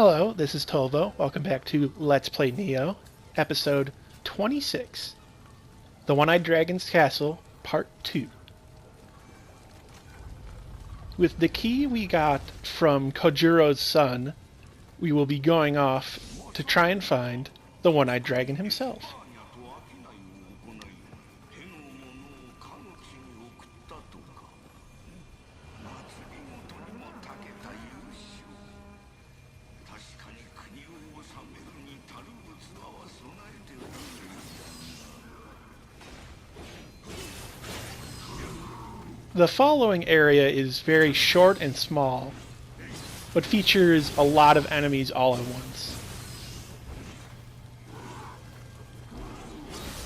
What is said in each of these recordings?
Hello, this is Tolvo. Welcome back to Let's Play Nioh, episode 26, The One-Eyed Dragon's Castle, part 2. With the key we got from Kojuro's son, we will be going off to try and find the One-Eyed Dragon himself. The following area is very short and small, but features a lot of enemies all at once.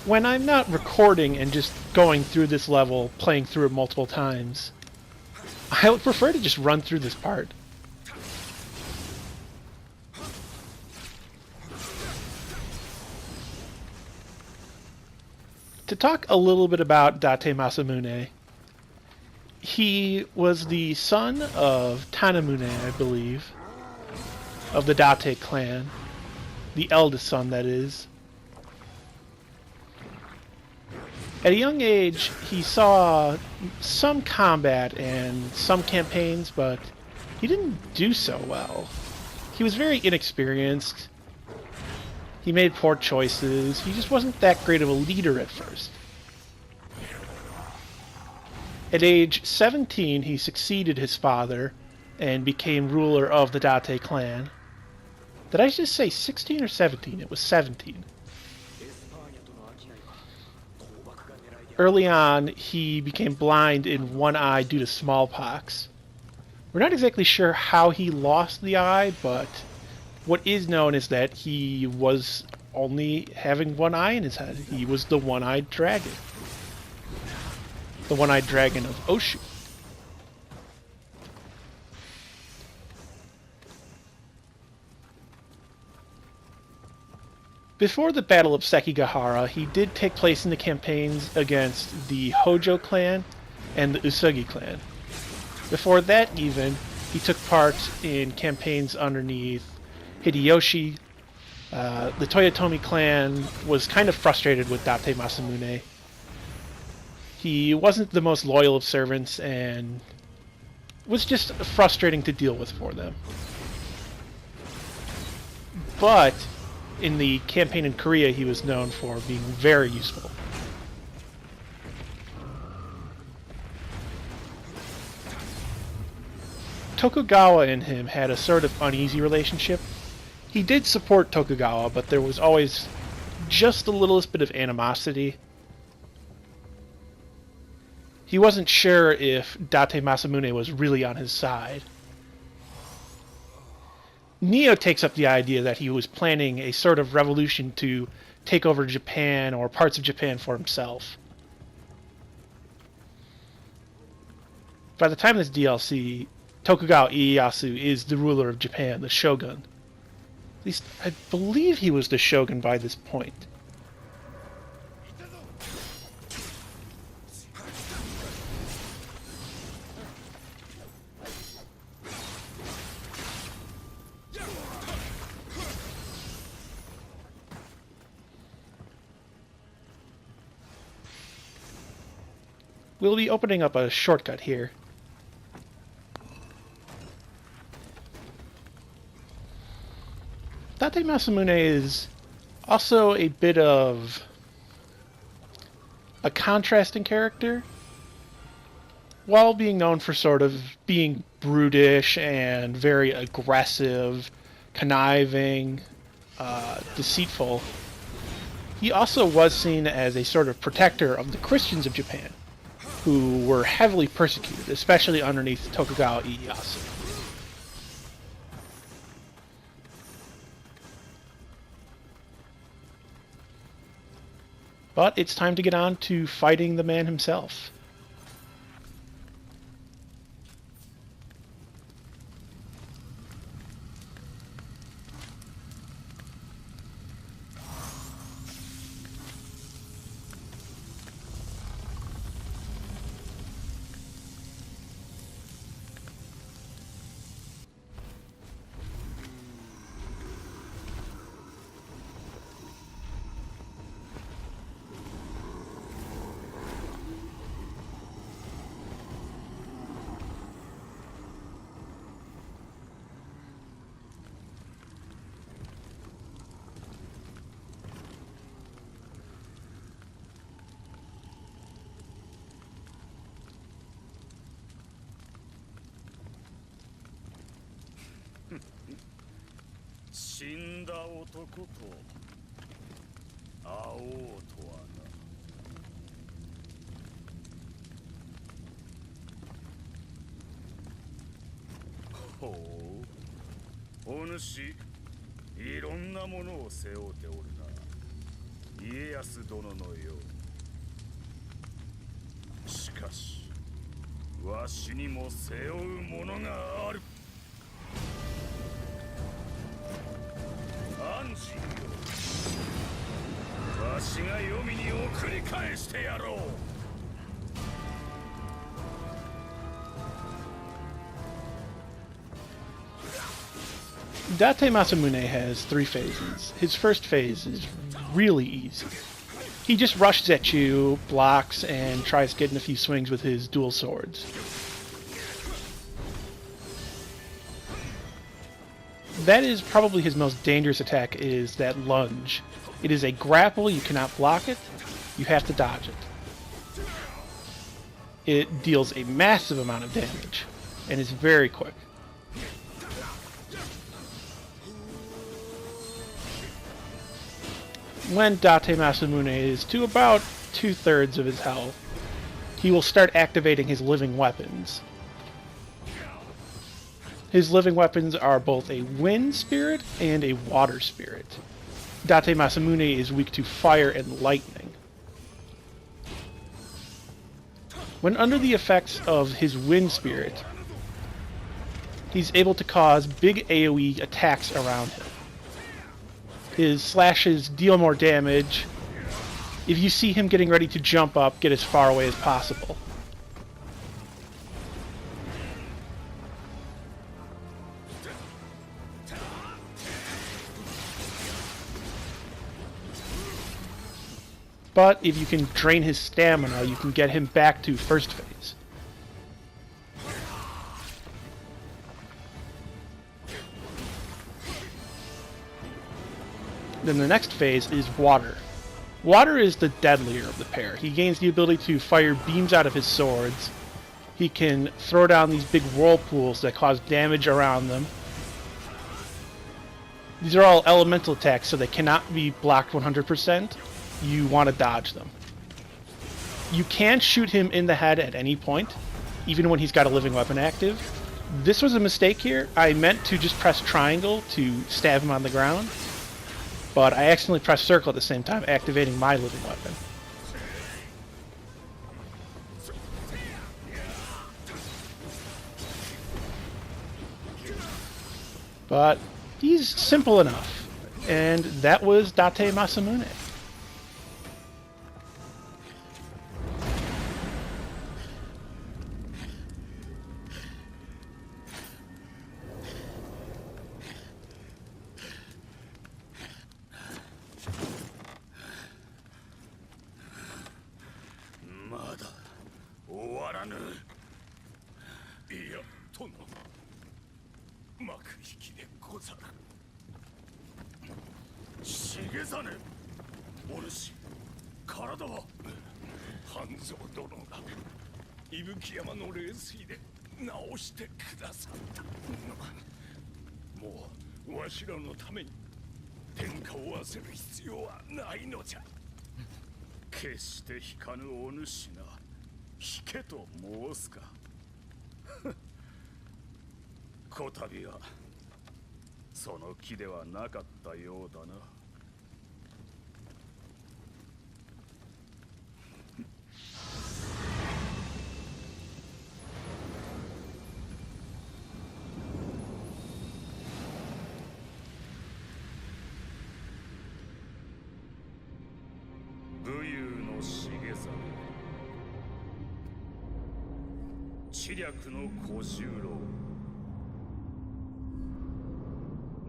When I'm not recording and just going through this level, playing through it multiple times, I would prefer to just run through this part. To talk a little bit about Date Masamune, he was the son of Tanemune, I believe, of the Date clan. The eldest son, that is. At a young age, he saw some combat and some campaigns, but he didn't do so well. He was very inexperienced. He made poor choices. He just wasn't that great of a leader at first. At age 17, he succeeded his father and became ruler of the Date clan. Did I just say 16 or 17? It was 17. Early on, he became blind in one eye due to smallpox. We're not exactly sure how he lost the eye, but what is known is that he was only having one eye in his head. He was the One-Eyed Dragon. The One-Eyed Dragon of Oshu. Before the Battle of Sekigahara, he did take place in the campaigns against the Hojo clan and the Usugi clan. Before that even, he took part in campaigns underneath Hideyoshi. The Toyotomi clan was kind of frustrated with Date Masamune. He wasn't the most loyal of servants and was just frustrating to deal with for them. But in the campaign in Korea, he was known for being very useful. Tokugawa and him had a sort of uneasy relationship. He did support Tokugawa, but there was always just the littlest bit of animosity. He wasn't sure if Date Masamune was really on his side. Nioh takes up the idea that he was planning a sort of revolution to take over Japan or parts of Japan for himself. By the time of this DLC, Tokugawa Ieyasu is the ruler of Japan, the shogun. At least, I believe he was the shogun by this point. We'll be opening up a shortcut here. Date Masamune is also a bit of a contrasting character. While being known for sort of being brutish and very aggressive, conniving, deceitful, he also was seen as a sort of protector of the Christians of Japan, who were heavily persecuted, especially underneath Tokugawa Ieyasu. But it's time to get on to fighting the man himself. 死んだ男と会おうとはな。ほう、お主いろんなものを背負うておるな、家康殿のよう。しかしわしにも背負うものがある。安心よ、わしが黄泉に送り返してやろう。Date Masamune has 3 phases. His first phase is really easy. He just rushes at you, blocks, and tries getting a few swings with his dual swords. That is probably his most dangerous attack, is that lunge. It is a grapple, you cannot block it, you have to dodge it. It deals a massive amount of damage, and is very quick. When Date Masamune is to about 2/3 of his health, he will start activating his living weapons. His living weapons are both a wind spirit and a water spirit. Date Masamune is weak to fire and lightning. When under the effects of his wind spirit, he's able to cause big AoE attacks around him. His slashes deal more damage. If you see him getting ready to jump up, get as far away as possible. But if you can drain his stamina, you can get him back to first phase. Then the next phase is water. Water is the deadlier of the pair. He gains the ability to fire beams out of his swords. He can throw down these big whirlpools that cause damage around them. These are all elemental attacks, so they cannot be blocked 100%. You want to dodge them. You can shoot him in the head at any point, even when he's got a living weapon active. This was a mistake here. I meant to just press triangle to stab him on the ground, but I accidentally pressed circle at the same time, activating my living weapon. But he's simple enough, and that was Date Masamune. Shigezane! お主、体は半蔵殿が伊吹山の冷水で治してくださった。もうわしらのために天下を焦る必要はないのじゃ。決して引かぬお主が引けと申すか。こたびはその気ではなかったようだな。武勇の重さ、知略の小十郎、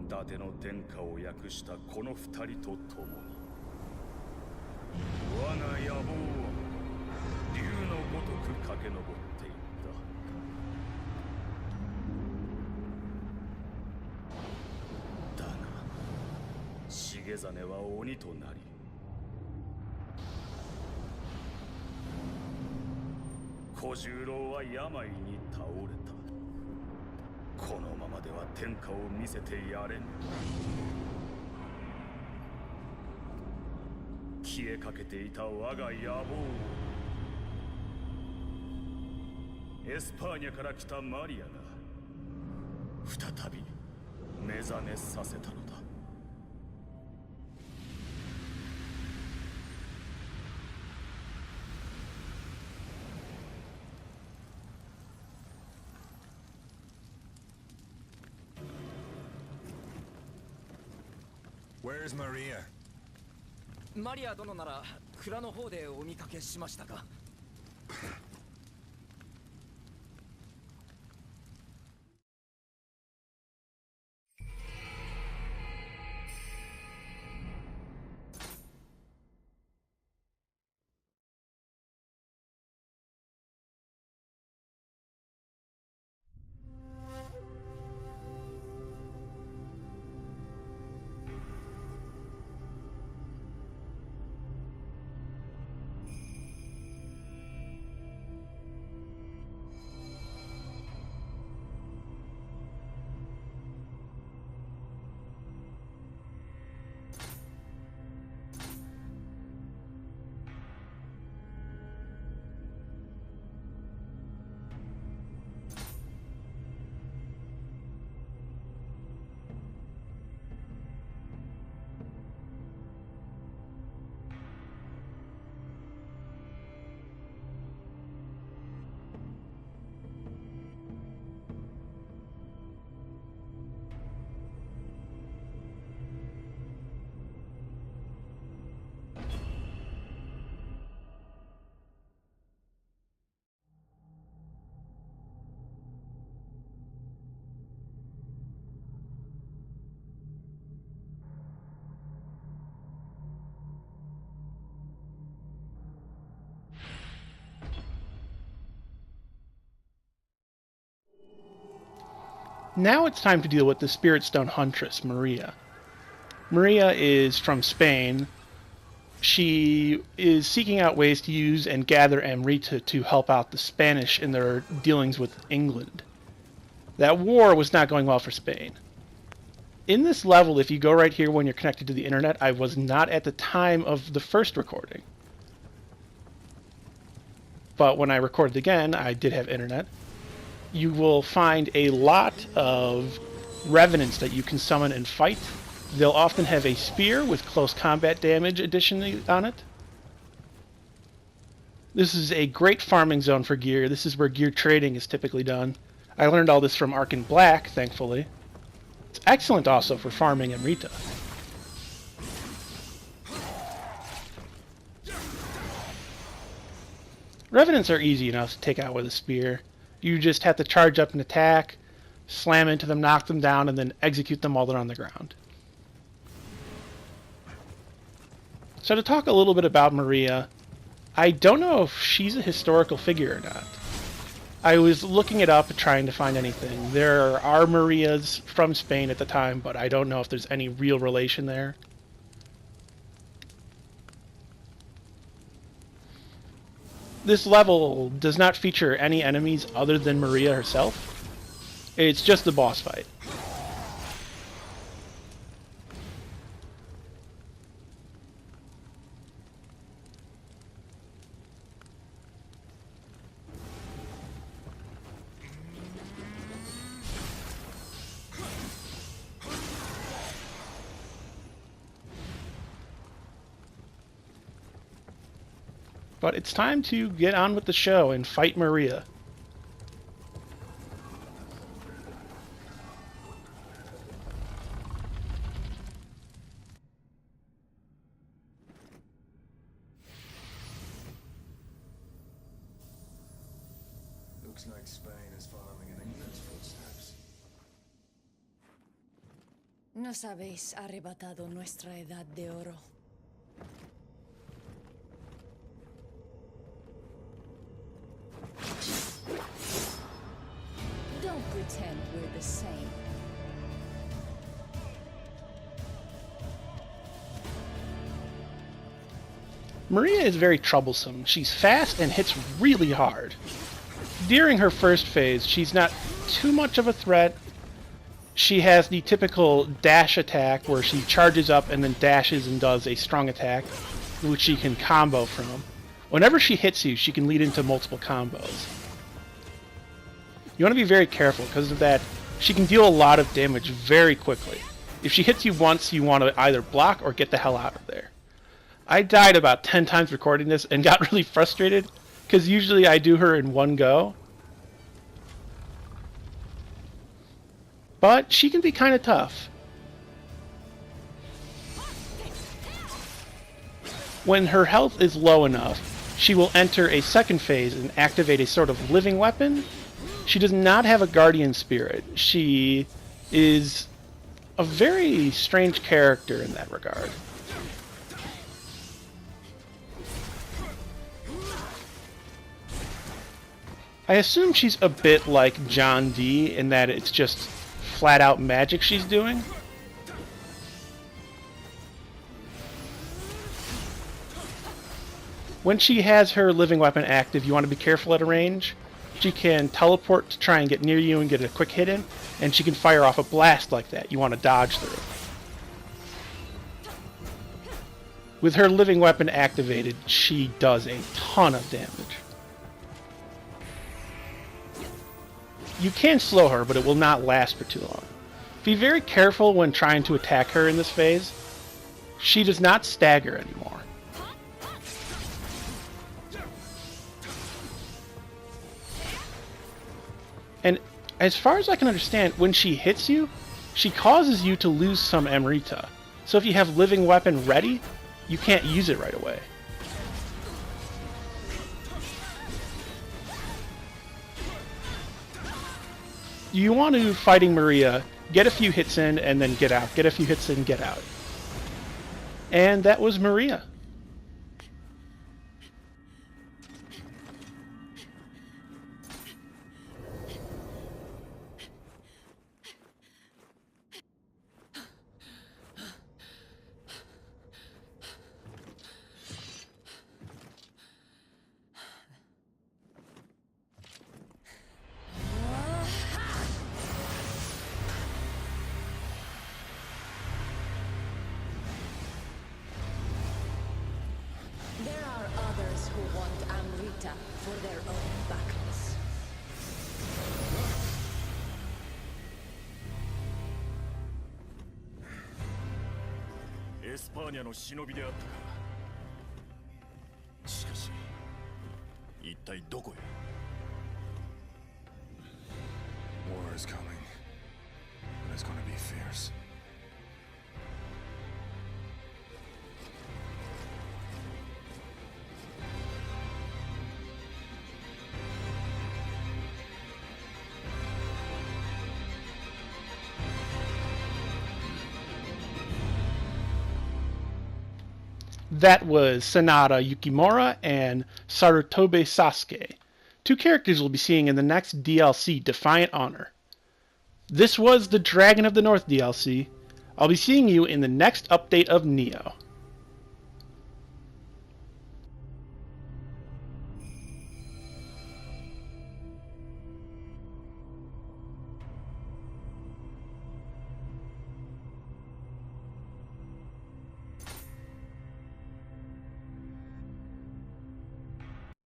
伊達の天下を訳したこの二人と共に、我が野望は竜のごとく駆け上っていった。だが重実は鬼となり、小十郎は病に倒れた。このままでは天下を見せてやれん。消えかけていた我が野望をエスパーニャから来たマリアが再び目覚めさせたのだ。Where's Maria? マリア殿なら蔵の方でお見かけしましたか。Now it's time to deal with the Spirit Stone Huntress, Maria. Maria is from Spain. She is seeking out ways to use and gather Amrita to help out the Spanish in their dealings with England. That war was not going well for Spain. In this level, if you go right here when you're connected to the internet, I was not at the time of the first recording. But when I recorded again, I did have internet. You will find a lot of revenants that you can summon and fight. They'll often have a spear with close combat damage additionally on it. This is a great farming zone for gear. This is where gear trading is typically done. I learned all this from Ark in Black, thankfully. It's excellent also for farming Amrita. Revenants are easy enough to take out with a spear. You just have to charge up and attack, slam into them, knock them down, and then execute them while they're on the ground. So to talk a little bit about Maria, I don't know if she's a historical figure or not. I was looking it up trying to find anything. There are Marias from Spain at the time, but I don't know if there's any real relation there. This level does not feature any enemies other than Maria herself. It's just the boss fight. But it's time to get on with the show and fight Maria. Looks like Spain is following in England's footsteps. Nos habéis arrebatado nuestra edad de oro. Don't pretend we're the same. Maria is very troublesome. She's fast and hits really hard. During her first phase, she's not too much of a threat. She has the typical dash attack where she charges up and then dashes and does a strong attack. which she can combo from. Whenever she hits you, she can lead into multiple combos. You want to be very careful because of that. She can deal a lot of damage very quickly. If she hits you once, you want to either block or get the hell out of there. I died about 10 times recording this and got really frustrated because usually I do her in one go. But she can be kind of tough. When her health is low enough, she will enter a second phase and activate a sort of living weapon. She does not have a guardian spirit. She is a very strange character in that regard. I assume she's a bit like John D in that it's just flat out magic she's doing. When she has her living weapon active, you want to be careful at a range. She can teleport to try and get near you and get a quick hit in, and she can fire off a blast like that. You want to dodge through. With her living weapon activated, she does a ton of damage. You can slow her, but it will not last for too long. Be very careful when trying to attack her in this phase. She does not stagger anymore. And as far as I can understand, when she hits you, she causes you to lose some Amrita. So if you have living weapon ready, you can't use it right away. You want to, fighting Maria, get a few hits in and then get out. Get a few hits in, get out. And that was Maria. There are others who want Amrita for their own battles. エスパーニャの忍びであったか。しかし一体どこへ。 War is coming, but it's gonna be fierce. That was Sanada Yukimura and Sarutobe Sasuke, two characters we'll be seeing in the next DLC, Defiant Honor. This was the Dragon of the North DLC. I'll be seeing you in the next update of Nioh.